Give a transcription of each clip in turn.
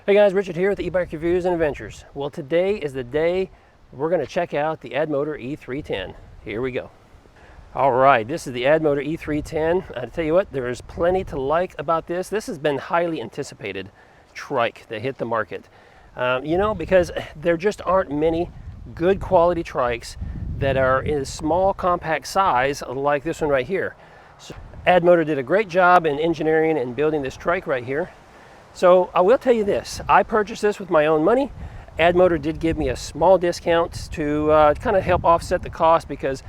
Hey guys, Richard here with the eBike Reviews and Adventures. Well, today is the day we're going to check out the Addmotor E310. Here we go. All right, this is the Addmotor E310. I tell you what, there is plenty to like about this. This has been highly anticipated trike that hit the market. Because there just aren't many good quality trikes that are in small compact size like this one right here. So Addmotor did a great job in engineering and building this trike right here. So I will tell you this, I purchased this with my own money. Addmotor did give me a small discount to kind of help offset the cost because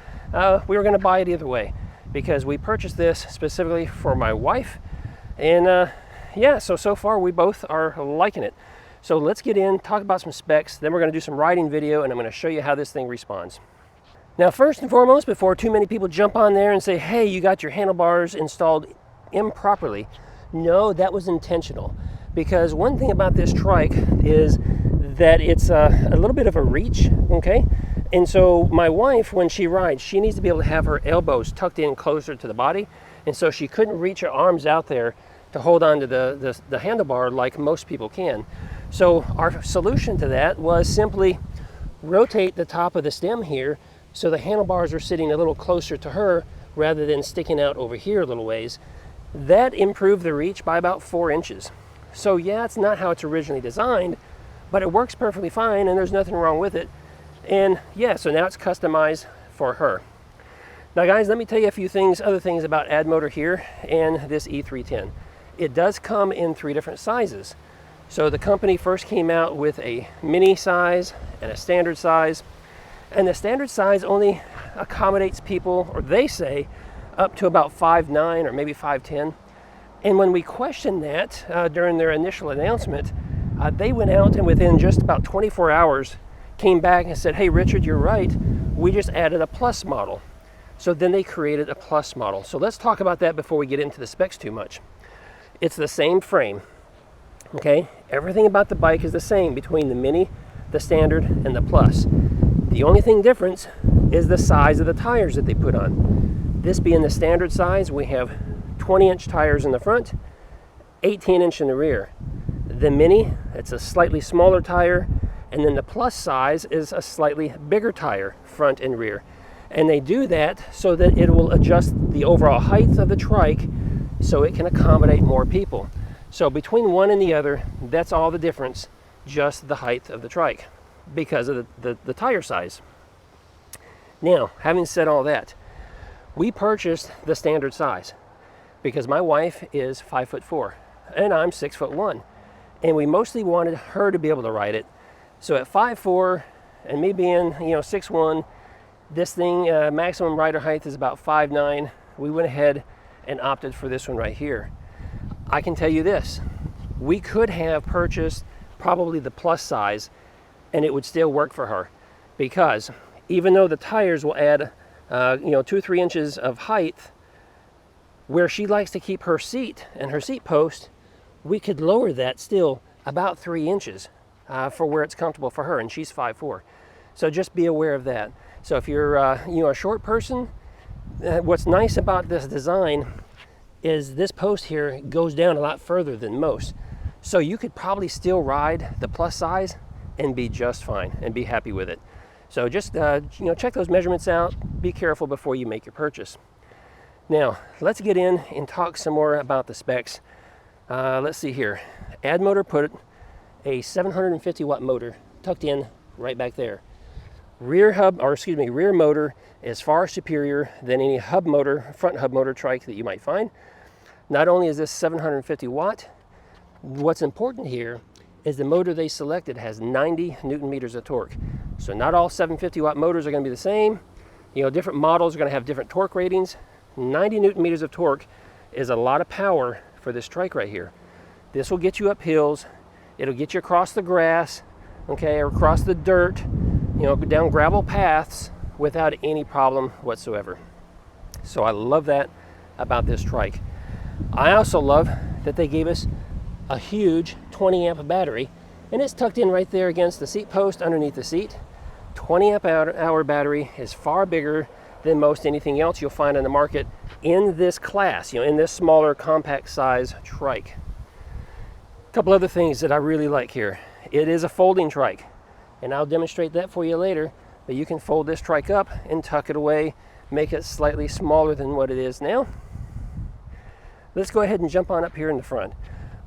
we were going to buy it either way, because we purchased this specifically for my wife. And so far we both are liking it. So let's get in, talk about some specs, then we're going to do some riding video, and I'm going to show you how this thing responds. Now, first and foremost, before too many people jump on there and say, hey, you got your handlebars installed improperly, no, that was intentional. Because one thing about this trike is that it's a little bit of a reach, okay? And so my wife, when she rides, she needs to be able to have her elbows tucked in closer to the body. And so she couldn't reach her arms out there to hold on to the handlebar like most people can. So our solution to that was simply rotate the top of the stem here so the handlebars are sitting a little closer to her rather than sticking out over here a little ways. That improved the reach by about 4 inches. So yeah, it's not how it's originally designed, but it works perfectly fine and there's nothing wrong with it. And yeah, so now it's customized for her. Now guys, let me tell you a few other things about Addmotor here and this E310. It does come in 3 different sizes. So the company first came out with a mini size and a standard size. And the standard size only accommodates people, or they say, up to about 5'9" or maybe 5'10". And when we questioned that during their initial announcement, they went out and within just about 24 hours came back and said, hey Richard, you're right, we just added a plus model. So then they created a plus model. So let's talk about that before we get into the specs too much. It's the same frame, okay? Everything about the bike is the same between the mini, the standard, and the plus. The only thing different is the size of the tires that they put on. This being the standard size, we have 20-inch tires in the front, 18-inch in the rear. The mini, it's a slightly smaller tire, and then the plus size is a slightly bigger tire, front and rear. And they do that so that it will adjust the overall height of the trike so it can accommodate more people. So between one and the other, that's all the difference, just the height of the trike because of the tire size. Now, having said all that, we purchased the standard size because my wife is 5'4" and I'm 6'1", and we mostly wanted her to be able to ride it. So at 5'4" and me being 6'1", this thing maximum rider height is about 5'9". We went ahead and opted for this one right here. I can tell you this, we could have purchased probably the plus size and it would still work for her, because even though the tires will add 2 or 3 inches of height, where she likes to keep her seat and her seat post, we could lower that still about 3 inches for where it's comfortable for her, and she's 5'4". So just be aware of that. So if you're a short person, what's nice about this design is this post here goes down a lot further than most. So you could probably still ride the plus size and be just fine and be happy with it. So just check those measurements out. Be careful before you make your purchase. Now let's get in and talk some more about the specs. Let's see here. Addmotor put a 750 watt motor tucked in right back there. Rear motor is far superior than any front hub motor trike that you might find. Not only is this 750 watt, what's important here is the motor they selected has 90 Newton meters of torque. So not all 750 watt motors are going to be the same. Different models are going to have different torque ratings. 90 Newton meters of torque is a lot of power for this trike right here. This will get you up hills. It'll get you across the grass, okay, or across the dirt, down gravel paths without any problem whatsoever. So I love that about this trike. I also love that they gave us a huge 20 amp battery, and it's tucked in right there against the seat post underneath the seat. 20 amp hour battery is far bigger than most anything else you'll find on the market in this class, in this smaller compact size trike. A couple other things that I really like here. It is a folding trike, and I'll demonstrate that for you later, but you can fold this trike up and tuck it away, make it slightly smaller than what it is now. Let's go ahead and jump on up here in the front.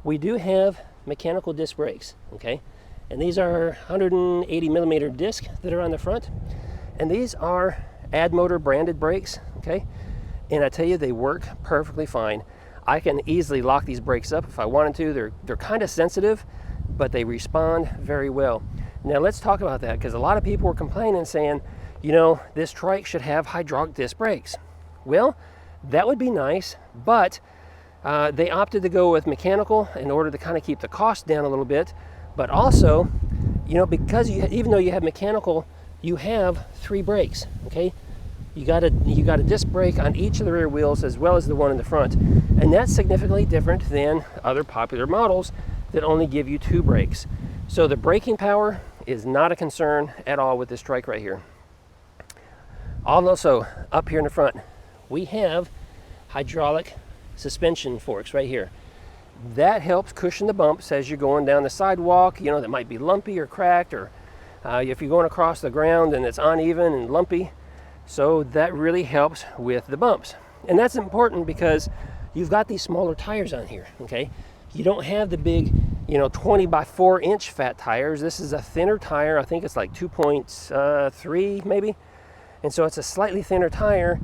We do have mechanical disc brakes, okay? And these are 180 millimeter disc that are on the front. And these are Addmotor branded brakes, okay? And I tell you, they work perfectly fine. I can easily lock these brakes up if I wanted to. They're kind of sensitive, but they respond very well. Now let's talk about that, because a lot of people were complaining saying, you know, this trike should have hydraulic disc brakes. Well, that would be nice, but they opted to go with mechanical in order to kind of keep the cost down a little bit. But also, you know, because even though you have mechanical, you have 3 brakes, okay? You got a disc brake on each of the rear wheels as well as the one in the front. And that's significantly different than other popular models that only give you 2 brakes. So the braking power is not a concern at all with this trike right here. Also, up here in the front, we have hydraulic suspension forks right here. That helps cushion the bumps as you're going down the sidewalk, you know, that might be lumpy or cracked, or if you're going across the ground and it's uneven and lumpy. So that really helps with the bumps. And that's important because you've got these smaller tires on here, okay? You don't have the big, you know, 20 by 4 inch fat tires. This is a thinner tire. I think it's like 2.3 maybe. And so it's a slightly thinner tire,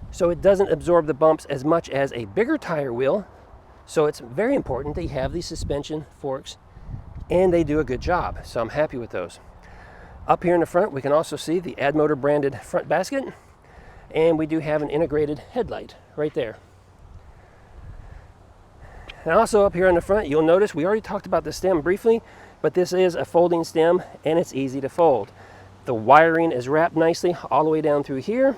so it doesn't absorb the bumps as much as a bigger tire will. So it's very important that you have these suspension forks, and they do a good job. So I'm happy with those. Up here in the front, we can also see the Addmotor branded front basket, and we do have an integrated headlight right there. And also up here on the front, you'll notice we already talked about the stem briefly, but this is a folding stem and it's easy to fold. The wiring is wrapped nicely all the way down through here,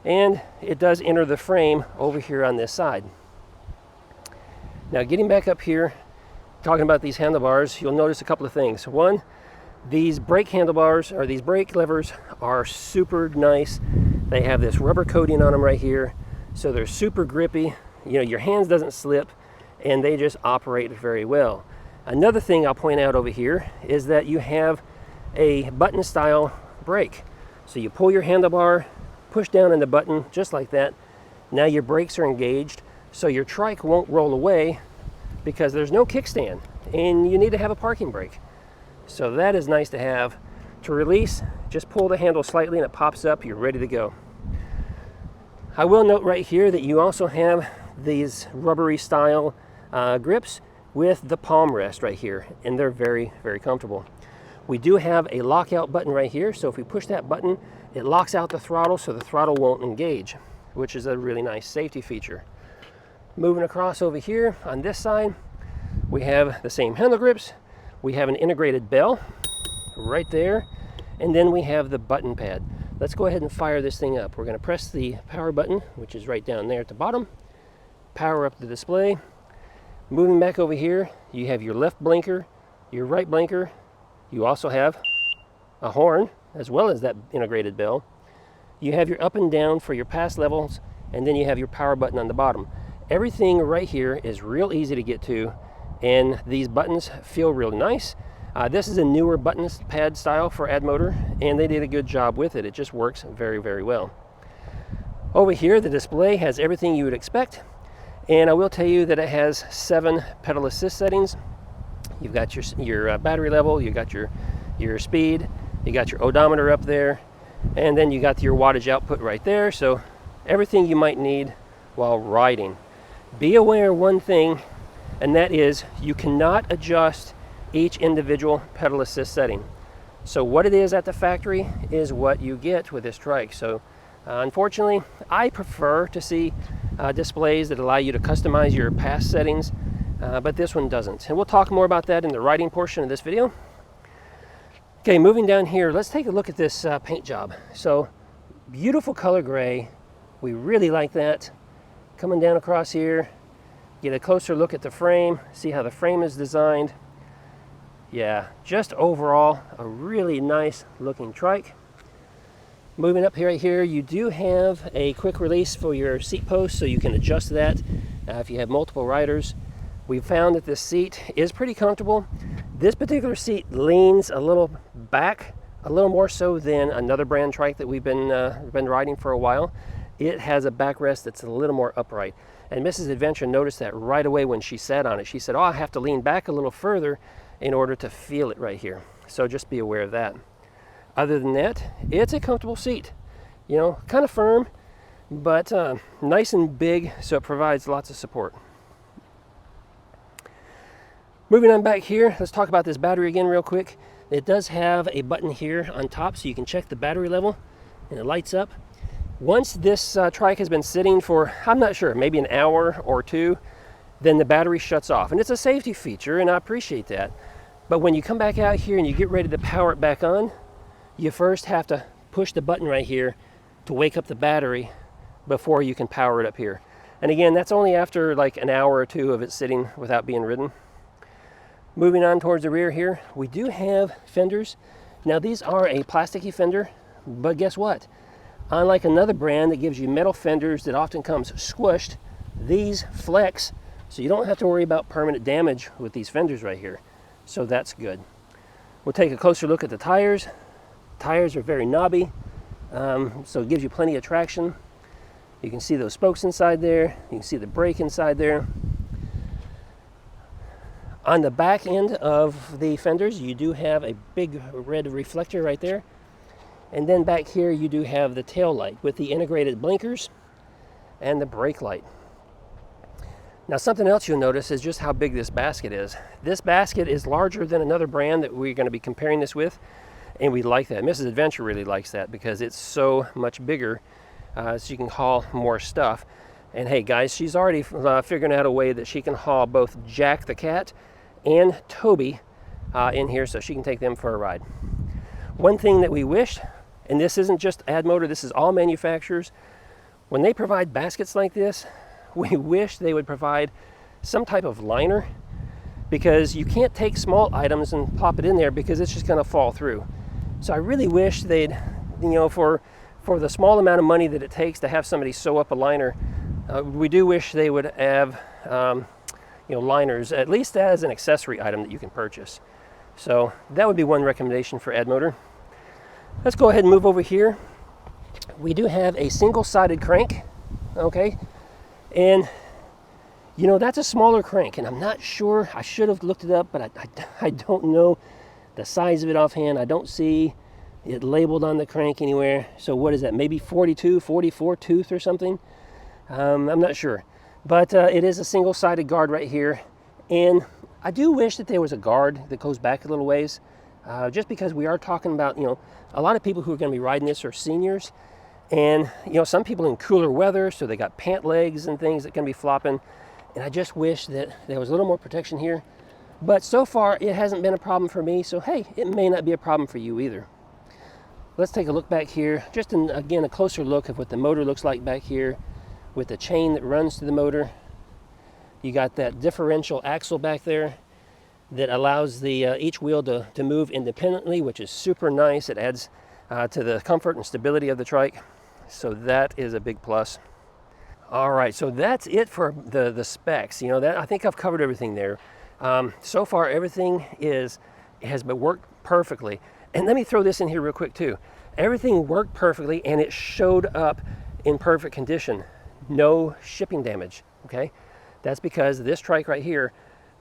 and it does enter the frame over here on this side. Now getting back up here, talking about these handlebars, you'll notice a couple of things. One, these brake handlebars, or these brake levers, are super nice. They have this rubber coating on them right here, so they're super grippy. You know, your hands doesn't slip, and they just operate very well. Another thing I'll point out over here is that you have a button style brake. So you pull your handlebar, push down on the button just like that. Now your brakes are engaged, so your trike won't roll away because there's no kickstand, and you need to have a parking brake. So that is nice to have. To release, just pull the handle slightly and it pops up, you're ready to go. I will note right here that you also have these rubbery style grips with the palm rest right here, and they're very, very comfortable. We do have a lockout button right here, so if we push that button, it locks out the throttle so the throttle won't engage, which is a really nice safety feature. Moving across over here on this side, we have the same handle grips. We have an integrated bell right there, and then we have the button pad. Let's go ahead and fire this thing up. We're going to press the power button, which is right down there at the bottom. Power up the display. Moving back over here, you have your left blinker, your right blinker. You also have a horn as well as that integrated bell. You have your up and down for your pass levels, and then you have your power button on the bottom. Everything right here is real easy to get to, and these buttons feel really nice. This is a newer button pad style for Addmotor, and they did a good job with it. It just works very, very well. Over here, the display has everything you would expect, and I will tell you that it has 7 pedal assist settings. You've got your battery level, you got your speed, you got your odometer up there, and then you got your wattage output right there. So everything you might need while riding. Be aware of one thing, and that is you cannot adjust each individual pedal assist setting. So what it is at the factory is what you get with this trike. So unfortunately, I prefer to see displays that allow you to customize your pass settings, but this one doesn't. And we'll talk more about that in the riding portion of this video. Okay, moving down here, let's take a look at this paint job. So beautiful color gray. We really like that. Coming down across here, get a closer look at the frame, see how the frame is designed. Yeah, just overall a really nice looking trike. Moving up here, right here, you do have a quick release for your seat post, so you can adjust that if you have multiple riders. We found that this seat is pretty comfortable. This particular seat leans a little back, a little more so than another brand trike that we've been riding for a while. It has a backrest that's a little more upright. And Mrs. Adventure noticed that right away when she sat on it. She said, oh, I have to lean back a little further in order to feel it right here. So just be aware of that. Other than that, it's a comfortable seat. You know, kind of firm, but nice and big, so it provides lots of support. Moving on back here, let's talk about this battery again real quick. It does have a button here on top so you can check the battery level, and it lights up. Once this trike has been sitting for, I'm not sure, maybe an hour or two, then the battery shuts off. And it's a safety feature, and I appreciate that. But when you come back out here and you get ready to power it back on, you first have to push the button right here to wake up the battery before you can power it up here. And again, that's only after like an hour or two of it sitting without being ridden. Moving on towards the rear here, we do have fenders. Now these are a plasticky fender, but guess what? Unlike another brand that gives you metal fenders that often comes squished, these flex, so you don't have to worry about permanent damage with these fenders right here. So that's good. We'll take a closer look at the tires. Tires are very knobby, so it gives you plenty of traction. You can see those spokes inside there. You can see the brake inside there. On the back end of the fenders, you do have a big red reflector right there. And then back here, you do have the tail light with the integrated blinkers and the brake light. Now, something else you'll notice is just how big this basket is. This basket is larger than another brand that we're going to be comparing this with, and we like that. Mrs. Adventure really likes that because it's so much bigger, so you can haul more stuff. And hey, guys, she's already figuring out a way that she can haul both Jack the cat and Toby in here, so she can take them for a ride. One thing that we wished, and this isn't just Addmotor, this is all manufacturers, when they provide baskets like this, we wish they would provide some type of liner, because you can't take small items and plop it in there because it's just going to fall through. So I really wish they'd, you know, for the small amount of money that it takes to have somebody sew up a liner, we do wish they would have you know, liners, at least as an accessory item that you can purchase. So that would be one recommendation for Addmotor. Let's go ahead and move over here. We do have a single-sided crank, okay? And, you know, that's a smaller crank, and I'm not sure, I should have looked it up, but I don't know the size of it offhand. I don't see it labeled on the crank anywhere. So what is that, maybe 42, 44 tooth or something? I'm not sure. But it is a single-sided guard right here. And I do wish that there was a guard that goes back a little ways, just because we are talking about, you know, a lot of people who are going to be riding this are seniors. And, you know, some people in cooler weather, so they got pant legs and things that can be flopping. And I just wish that there was a little more protection here. But so far, it hasn't been a problem for me. So, hey, it may not be a problem for you either. Let's take a look back here. Just, again, a closer look at what the motor looks like back here with the chain that runs to the motor. You got that differential axle back there that allows the each wheel to move independently, which is super nice. It adds to the comfort and stability of the trike. So that is a big plus. All right, so that's it for the specs. You know, that I think I've covered everything there. So far, everything has been worked perfectly. And let me throw this in here real quick too. Everything worked perfectly, and it showed up in perfect condition. No shipping damage, okay? That's because this trike right here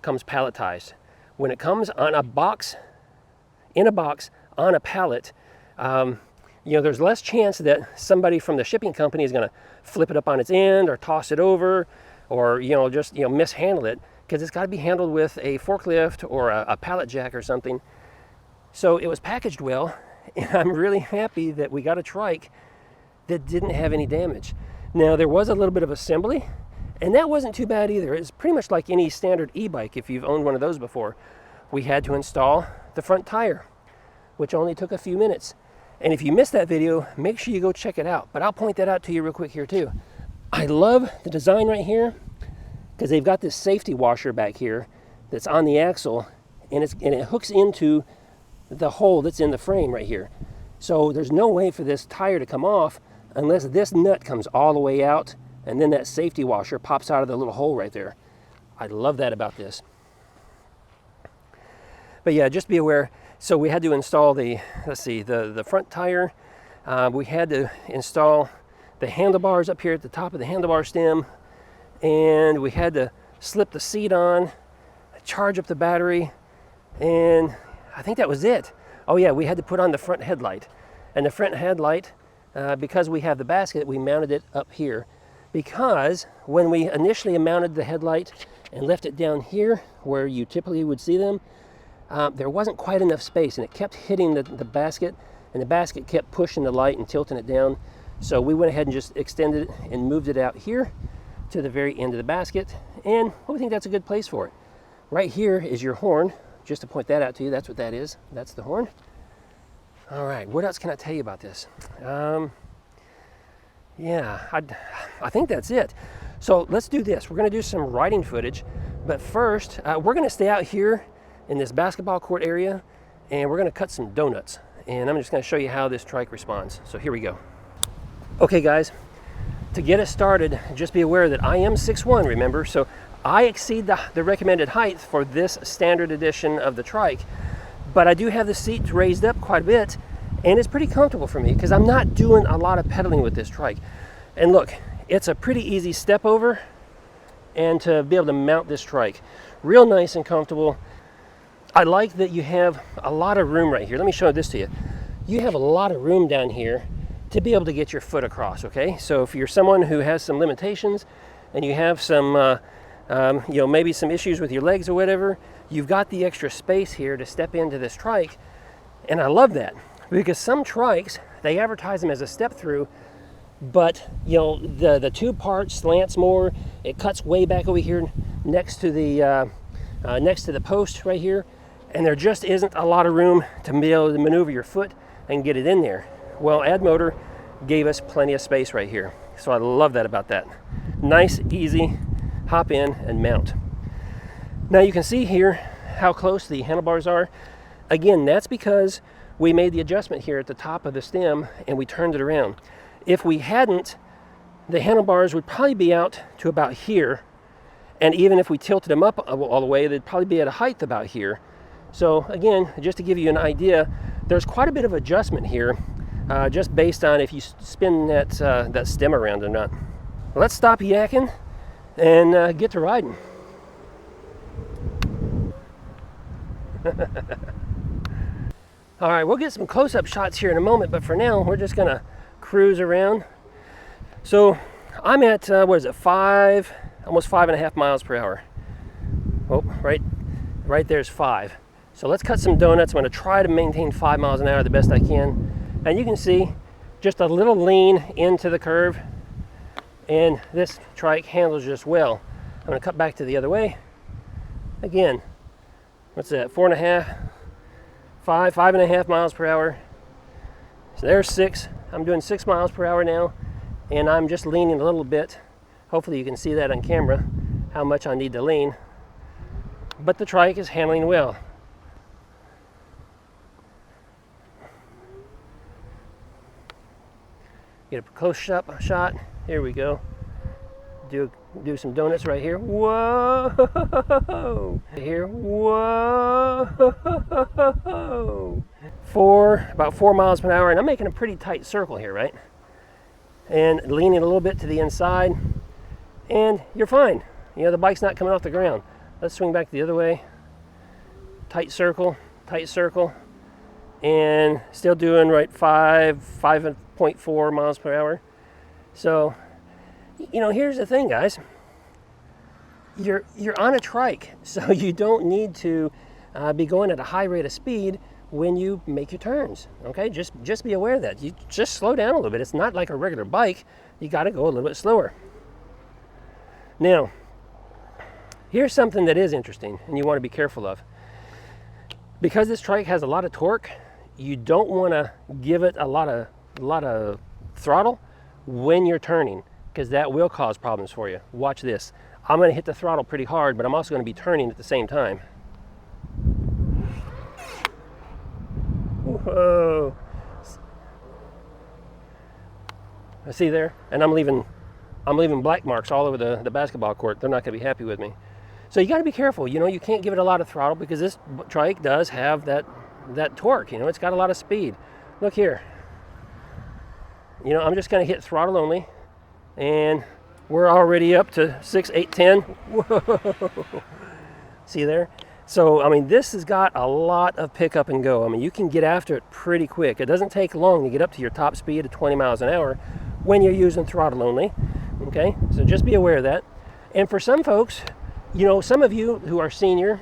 comes palletized. When it comes on a box, in a box, on a pallet, you know, there's less chance that somebody from the shipping company is going to flip it up on its end or toss it over or, you know, just, you know, mishandle it, because it's got to be handled with a forklift or a pallet jack or something. So it was packaged well, and I'm really happy that we got a trike that didn't have any damage. Now, there was a little bit of assembly, and that wasn't too bad either. It's pretty much like any standard e-bike if you've owned one of those before. We had to install the front tire, which only took a few minutes. And if you missed that video, make sure you go check it out. But I'll point that out to you real quick here too. I love the design right here because they've got this safety washer back here that's on the axle, and it hooks into the hole that's in the frame right here. So there's no way for this tire to come off unless this nut comes all the way out, and then that safety washer pops out of the little hole right there. I love that about this. But yeah, just be aware. So we had to install the, let's see, the front tire. We had to install the handlebars up here at the top of the handlebar stem. And we had to slip the seat on, charge up the battery, and I think that was it. Oh yeah, we had to put on the front headlight. And the front headlight, because we have the basket, we mounted it up here. Because when we initially mounted the headlight and left it down here, where you typically would see them, there wasn't quite enough space, and it kept hitting the basket, and the basket kept pushing the light and tilting it down. So we went ahead and just extended it and moved it out here to the very end of the basket, and we think that's a good place for it. Right here is your horn. Just to point that out to you, that's what that is. That's the horn. All right, what else can I tell you about this? Yeah, I think that's it. So let's do this. We're gonna do some riding footage, but first, we're gonna stay out here in this basketball court area, and we're gonna cut some donuts. And I'm just gonna show you how this trike responds. So here we go. Okay guys, to get us started, just be aware that I am 6'1", remember? So I exceed the recommended height for this standard edition of the trike, but I do have the seat raised up quite a bit, and it's pretty comfortable for me because I'm not doing a lot of pedaling with this trike. And look, it's a pretty easy step over and to be able to mount this trike. Real nice and comfortable. I like that you have a lot of room right here. Let me show this to you. You have a lot of room down here to be able to get your foot across, okay? So if you're someone who has some limitations and you have some, maybe some issues with your legs or whatever, you've got the extra space here to step into this trike. And I love that because some trikes, they advertise them as a step-through, but the two parts slants more. It cuts way back over here next to the post right here, and there just isn't a lot of room to be able to maneuver your foot and get it in there. Well, Addmotor gave us plenty of space right here, so I love that about that. Nice, easy, hop in and mount. Now you can see here how close the handlebars are. Again, that's because we made the adjustment here at the top of the stem and we turned it around. If we hadn't, the handlebars would probably be out to about here, and even if we tilted them up all the way, they'd probably be at a height about here. So again, just to give you an idea, there's quite a bit of adjustment here, just based on if you spin that stem around or not. Let's stop yakking and get to riding. All right, we'll get some close-up shots here in a moment, but for now, we're just gonna cruise around. So I'm at, what is it, almost 5.5 miles per hour. Oh, right there's 5. So let's cut some donuts. I'm gonna try to maintain 5 miles an hour the best I can. And you can see just a little lean into the curve, and this trike handles just well. I'm gonna cut back to the other way. Again, what's that, 5.5 miles per hour. So there's 6. I'm doing 6 miles per hour now, and I'm just leaning a little bit. Hopefully you can see that on camera, how much I need to lean. But the trike is handling well. Get a close shot. Here we go. Do some donuts right here. Whoa! Here. Whoa! About 4 miles per hour, and I'm making a pretty tight circle here, right? And leaning a little bit to the inside, and you're fine. The bike's not coming off the ground. Let's swing back the other way. Tight circle, and still doing right 5.4 miles per hour. So, here's the thing, guys. You're on a trike, so you don't need to be going at a high rate of speed when you make your turns. Okay, just be aware of that. You just slow down a little bit. It's not like a regular bike. You got to go a little bit slower. Now, here's something that is interesting, and you want to be careful of. Because this trike has a lot of torque, you don't want to give it a lot of throttle when you're turning, because that will cause problems for you. Watch this. I'm going to hit the throttle pretty hard, but I'm also going to be turning at the same time. Whoa. See there? And I'm leaving black marks all over the basketball court. They're not going to be happy with me. So you got to be careful. You know, you can't give it a lot of throttle because this trike does have that torque. You know, it's got a lot of speed. Look here. You know, I'm just going to hit throttle only, and we're already up to 6, 8, 10. Whoa. See there? So, I mean, this has got a lot of pick up and go. I mean, you can get after it pretty quick. It doesn't take long to get up to your top speed of 20 miles an hour when you're using throttle only. Okay, so just be aware of that. And for some folks, you know, some of you who are senior,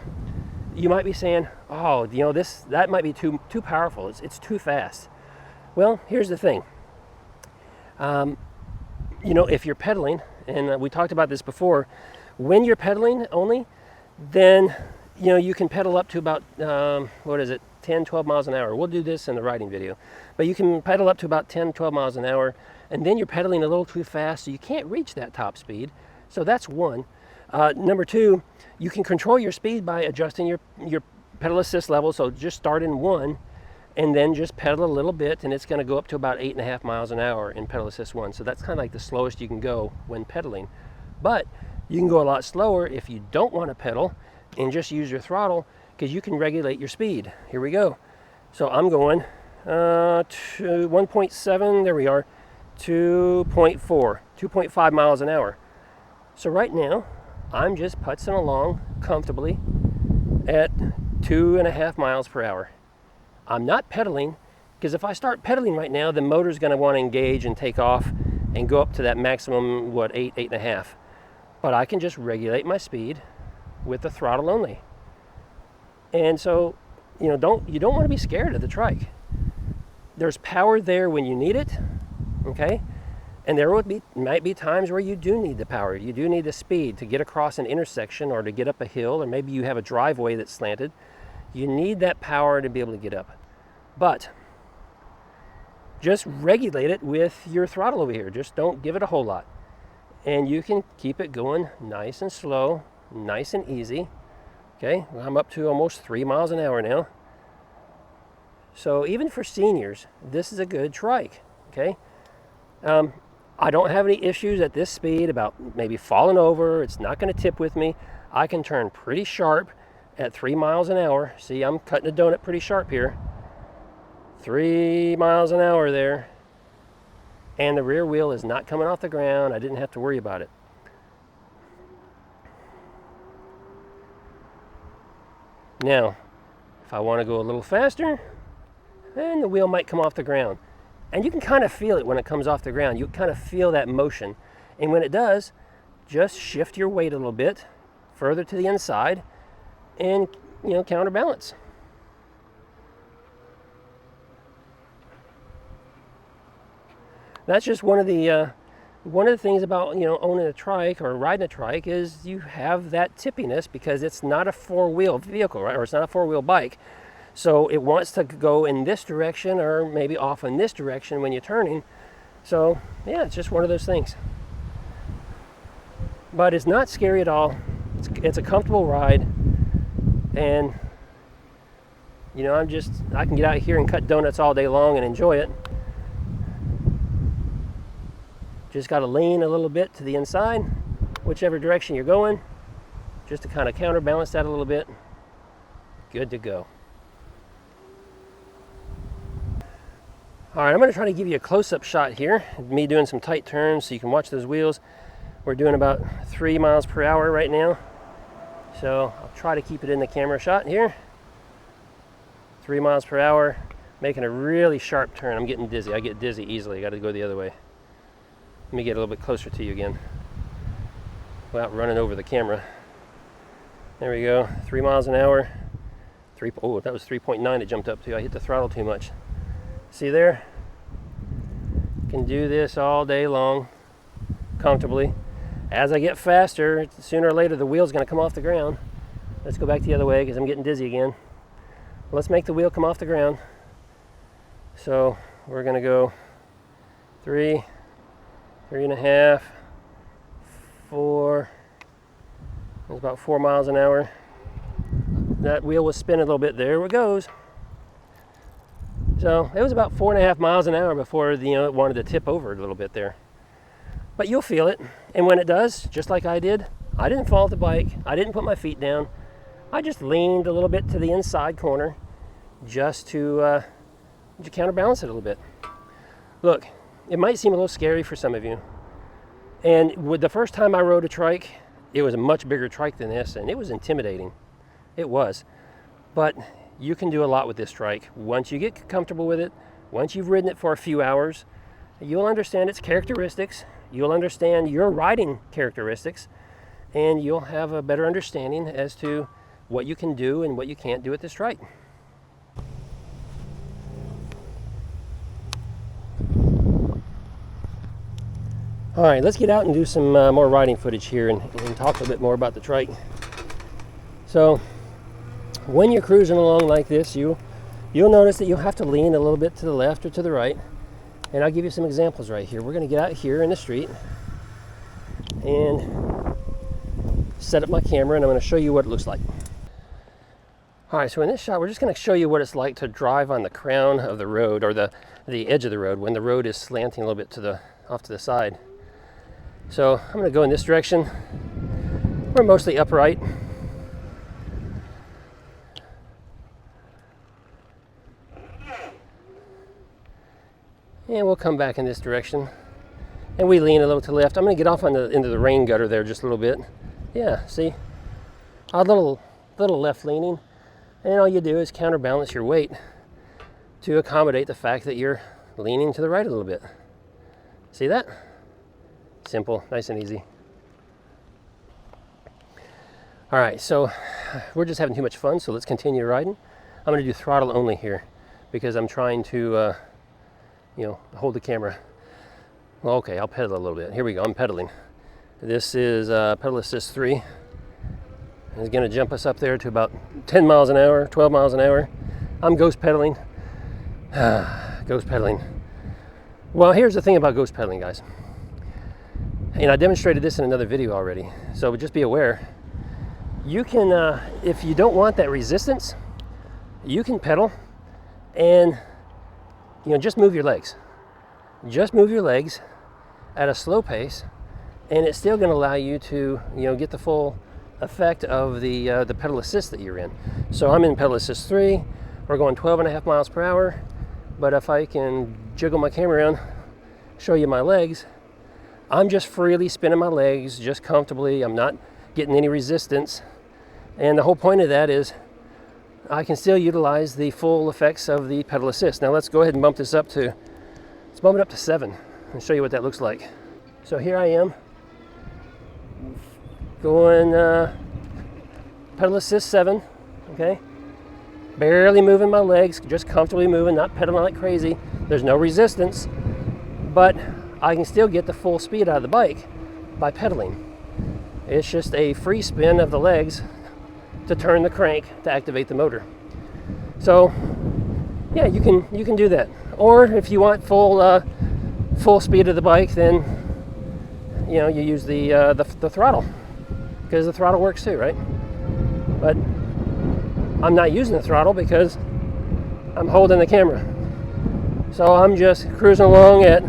you might be saying, oh, you know, that might be too powerful. It's too fast. Well, here's the thing. You know, if you're pedaling, and we talked about this before, when you're pedaling only, then, you know, you can pedal up to about, 10, 12 miles an hour. We'll do this in the riding video. But you can pedal up to about 10, 12 miles an hour, and then you're pedaling a little too fast, so you can't reach that top speed. So that's one. Number two, you can control your speed by adjusting your pedal assist level. So just start in 1, and then just pedal a little bit, and it's going to go up to about 8.5 miles an hour in pedal assist 1. So that's kind of like the slowest you can go when pedaling. But you can go a lot slower if you don't want to pedal and just use your throttle, because you can regulate your speed. Here we go. So I'm going to 1.7, there we are, 2.4, 2.5 miles an hour. So right now, I'm just putzing along comfortably at 2.5 miles per hour. I'm not pedaling, because if I start pedaling right now, the motor's going to want to engage and take off and go up to that maximum, 8.5. But I can just regulate my speed with the throttle only. And so, you know, you don't want to be scared of the trike. There's power there when you need it, okay? And there might be times where you do need the power. You do need the speed to get across an intersection or to get up a hill, or maybe you have a driveway that's slanted. You need that power to be able to get up. But just regulate it with your throttle over here. Just don't give it a whole lot. And you can keep it going nice and slow, nice and easy. Okay, well, I'm up to almost 3 miles an hour now. So even for seniors, this is a good trike, okay? I don't have any issues at this speed about maybe falling over. It's not going to tip with me. I can turn pretty sharp at 3 miles an hour. See, I'm cutting a donut pretty sharp here. 3 miles an hour there. And the rear wheel is not coming off the ground. I didn't have to worry about it. Now, if I want to go a little faster, then the wheel might come off the ground. And you can kind of feel it when it comes off the ground. You kind of feel that motion. And when it does, just shift your weight a little bit further to the inside and, you know, counterbalance. That's just one of the things about, you know, owning a trike or riding a trike is you have that tippiness, because it's not a four-wheel vehicle, right? Or it's not a four-wheel bike. So it wants to go in this direction or maybe off in this direction when you're turning. So yeah, it's just one of those things. But it's not scary at all. It's a comfortable ride. And, you know, I can get out here and cut donuts all day long and enjoy it. Just got to lean a little bit to the inside, whichever direction you're going, just to kind of counterbalance that a little bit. Good to go. All right, I'm going to try to give you a close-up shot here, me doing some tight turns so you can watch those wheels. We're doing about 3 miles per hour right now. So I'll try to keep it in the camera shot here. 3 miles per hour, making a really sharp turn. I'm getting dizzy. I get dizzy easily. I got to go the other way. Let me get a little bit closer to you again without running over the camera. There we go, 3 miles an hour. Oh, that was 3.9 it jumped up to. I hit the throttle too much. See there? Can do this all day long, comfortably. As I get faster, sooner or later the wheel's gonna come off the ground. Let's go back the other way because I'm getting dizzy again. Let's make the wheel come off the ground. So we're gonna go 3, 3.5, 4. It's about 4 miles an hour. That wheel was spinning a little bit. There it goes. So it was about 4.5 miles an hour before it wanted to tip over a little bit there. But you'll feel it. And when it does, just like I did, I didn't fall off the bike. I didn't put my feet down. I just leaned a little bit to the inside corner just to counterbalance it a little bit. Look, it might seem a little scary for some of you. And with the first time I rode a trike, it was a much bigger trike than this, and it was intimidating. It was. But you can do a lot with this trike. Once you get comfortable with it, once you've ridden it for a few hours, you'll understand its characteristics, you'll understand your riding characteristics, and you'll have a better understanding as to what you can do and what you can't do with this trike. All right, let's get out and do some more riding footage here and talk a little bit more about the trike. So, when you're cruising along like this, you'll notice that you'll have to lean a little bit to the left or to the right. And I'll give you some examples right here. We're going to get out here in the street and set up my camera, and I'm going to show you what it looks like. All right, so in this shot, we're just going to show you what it's like to drive on the crown of the road, or the edge of the road, when the road is slanting a little bit off to the side. So I'm going to go in this direction. We're mostly upright. And we'll come back in this direction. And we lean a little to the left. I'm going to get off into the rain gutter there just a little bit. Yeah, see? A little left leaning. And all you do is counterbalance your weight to accommodate the fact that you're leaning to the right a little bit. See that? Simple, nice and easy. All right, so we're just having too much fun, so let's continue riding. I'm going to do throttle only here because I'm trying to, hold the camera. Well, okay, I'll pedal a little bit. Here we go, I'm pedaling. This is pedal assist 3. It's going to jump us up there to about 10 miles an hour, 12 miles an hour. I'm ghost pedaling. Ghost pedaling. Well, here's the thing about ghost pedaling, guys. And I demonstrated this in another video already, so just be aware. You can, if you don't want that resistance, you can pedal and, just move your legs. Just move your legs at a slow pace, and it's still going to allow you to, get the full effect of the pedal assist that you're in. So I'm in pedal assist 3. We're going 12.5 miles per hour, but if I can jiggle my camera around, show you my legs, I'm just freely spinning my legs, just comfortably. I'm not getting any resistance. And the whole point of that is I can still utilize the full effects of the pedal assist. Now let's go ahead and bump this up to, let's bump it up to 7 and show you what that looks like. So here I am, going pedal assist 7, okay? Barely moving my legs, just comfortably moving, not pedaling like crazy. There's no resistance, but I can still get the full speed out of the bike by pedaling. It's just a free spin of the legs to turn the crank to activate the motor. So yeah, you can do that. Or if you want full speed of the bike, then you use the throttle, because the throttle works too, right? But I'm not using the throttle because I'm holding the camera. So I'm just cruising along at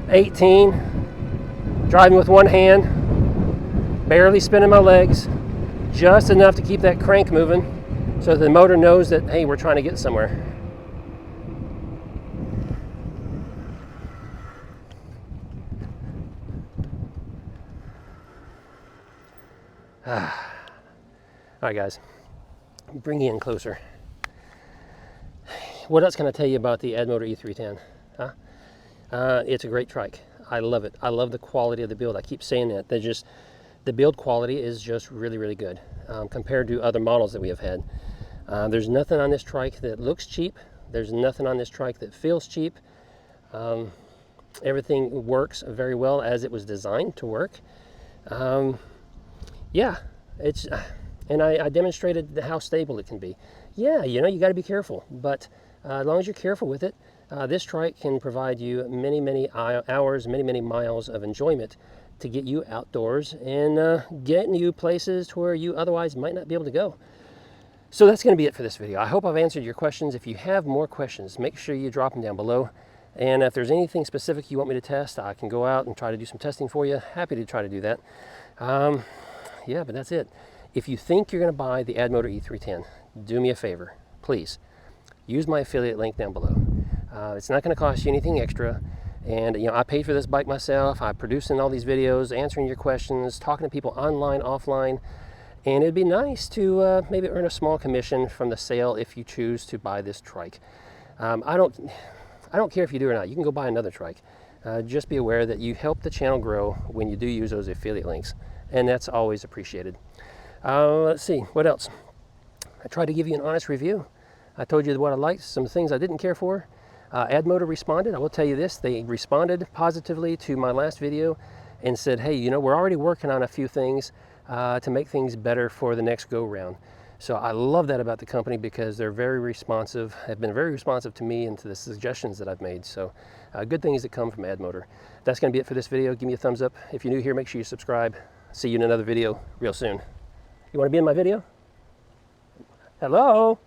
18, driving with one hand, barely spinning my legs, just enough to keep that crank moving so the motor knows that, hey, we're trying to get somewhere. All right, guys, bring you in closer. What else can I tell you about the Addmotor E310? It's a great trike. I love it. I love the quality of the build. I keep saying that. The build quality is just really, really good compared to other models that we have had. There's nothing on this trike that looks cheap. There's nothing on this trike that feels cheap. Everything works very well as it was designed to work. Yeah, and I demonstrated how stable it can be. Yeah, you got to be careful, but as long as you're careful with it, this trike can provide you many, many hours, many, many miles of enjoyment to get you outdoors and getting you places to where you otherwise might not be able to go. So that's going to be it for this video. I hope I've answered your questions. If you have more questions, make sure you drop them down below. And if there's anything specific you want me to test, I can go out and try to do some testing for you. Happy to try to do that. Yeah, but that's it. If you think you're going to buy the Addmotor E310, do me a favor, please. Use my affiliate link down below. It's not going to cost you anything extra. And you know, I paid for this bike myself. I'm producing all these videos, answering your questions, talking to people online, offline. And it'd be nice to maybe earn a small commission from the sale if you choose to buy this trike. I don't care if you do or not. You can go buy another trike. Just be aware that you help the channel grow when you do use those affiliate links, and that's always appreciated. Let's see, what else? I tried to give you an honest review. I told you what I liked, some things I didn't care for. Addmotor responded. I will tell you this, they responded positively to my last video and said, hey, you know, we're already working on a few things to make things better for the next go round. So I love that about the company because they're very responsive, have been very responsive to me and to the suggestions that I've made. So good things that come from Addmotor. That's going to be it for this video. Give me a thumbs up. If you're new here, make sure you subscribe. See you in another video real soon. You want to be in my video? Hello?